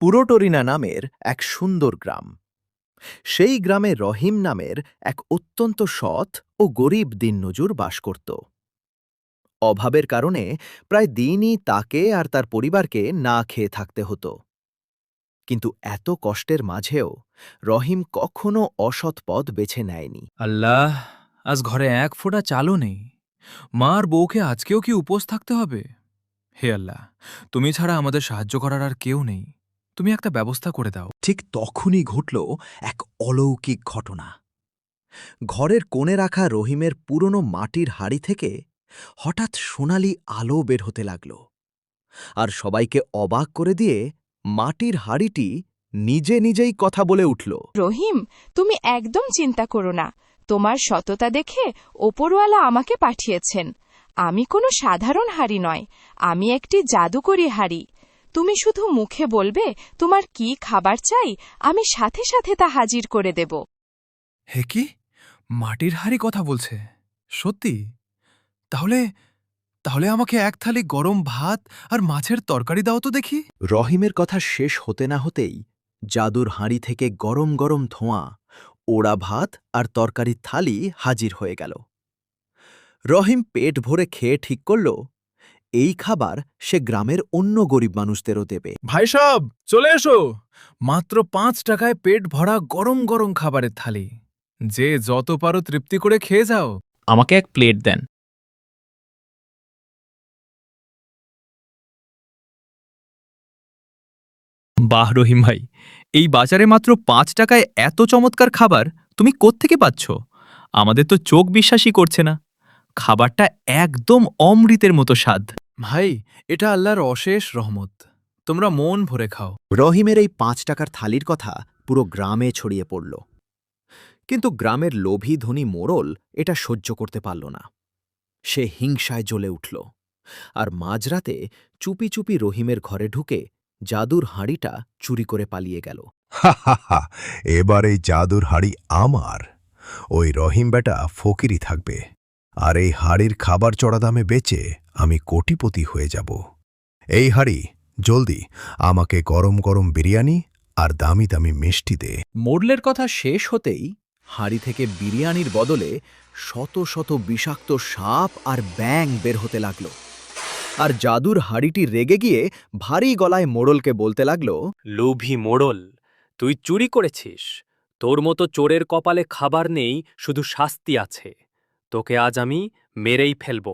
পুরোটরিনা নামের এক সুন্দর গ্রাম। সেই গ্রামে রহিম নামের এক অত্যন্ত সৎ ও গরিব দিনমজুর বাস করত। অভাবের কারণে প্রায় দিনই তাকে আর তার পরিবারকে না খেয়ে থাকতে হতো। কিন্তু এত কষ্টের মাঝেও রহিম কখনো অসৎ পথ বেছে নেয়নি। আল্লাহ, আজ ঘরে এক ফোঁটা চালও নেই। মা আর বউকে আজকেও কি উপোস থাকতে হবে? হে আল্লাহ, তুমি ছাড়া আমাদের সাহায্য করার আর কেউ নেই। তুমি একটা ব্যবস্থা করে দাও। ঠিক তখনই ঘটল এক অলৌকিক ঘটনা। ঘরের কোণে রাখা রহিমের পুরনো মাটির হাড়ি থেকে হঠাৎ সোনালি আলো বের হতে লাগল, আর সবাইকে অবাক করে দিয়ে মাটির হাড়িটি নিজে নিজেই কথা বলে উঠল। রহিম, তুমি একদম চিন্তা করো না। তোমার সততা দেখে ওপরওয়ালা আমাকে পাঠিয়েছেন। আমি কোনো সাধারণ হাড়ি নয়, আমি একটি জাদুকরি হাড়ি। তুমি শুধু মুখে বলবে তোমার কি খাবার চাই, আমি সাথে সাথে তা হাজির করে দেব। হে কি, মাটির হাড়ি কথা বলছে? সত্যি? তাহলে তাহলে আমাকে এক থালি গরম ভাত আর মাছের তরকারি দাও তো দেখি। রহিমের কথা শেষ হতে না হতেই জাদুর হাঁড়ি থেকে গরম গরম ধোঁয়া, ওড়া ভাত আর তরকারির থালি হাজির হয়ে গেল। রহিম পেট ভরে খেয়ে ঠিক করল এই খাবার সে গ্রামের অন্য গরিব মানুষদেরও দেবে। ভাই সাব, চলে এসো। মাত্র ৫ টাকায় পেট ভরা গরম গরম খাবারের থালি। যে যত পারো তৃপ্তি করে খেয়ে যাও। আমাকে এক প্লেট দেন। বাহ রহিম ভাই, এই বাজারে মাত্র ৫ টাকায় এত চমৎকার খাবার তুমি কোত্থেকে পাচ্ছ? আমাদের তো চোখ বিশ্বাসই করছে না। খাবারটা একদম অমৃতের মতো স্বাদ। ভাই, এটা আল্লাহর অশেষ রহমত। তোমরা মন ভরে খাও। রহিমের এই ৫ টাকার থালির কথা পুরো গ্রামে ছড়িয়ে পড়ল। কিন্তু গ্রামের লোভী ধনী মোড়ল এটা সহ্য করতে পারল না। সে হিংসায় জ্বলে উঠল, আর মাঝরাতে চুপি চুপি রহিমের ঘরে ঢুকে জাদুর হাঁড়িটা চুরি করে পালিয়ে গেল। হা, এবার এই জাদুর হাড়ি আমার। ওই রহিম বেটা ফকিরি থাকবে, আর এই হাড়ির খাবার চড়া দামে বেচে আমি কোটিপতি হয়ে যাব। এই হাড়ি, জলদি আমাকে গরম গরম বিরিয়ানি আর দামি দামি মিষ্টি দে। মোড়লের কথা শেষ হতেই হাঁড়ি থেকে বিরিয়ানির বদলে শত শত বিষাক্ত সাপ আর ব্যাঙ বের হতে লাগল। আর জাদুর হাঁড়িটি রেগে গিয়ে ভারী গলায় মোড়লকে বলতে লাগল, লোভী মোড়ল, তুই চুরি করেছিস। তোর মতো চোরের কপালে খাবার নেই, শুধু শাস্তি আছে। তোকে আজ আমি মেরেই ফেলব।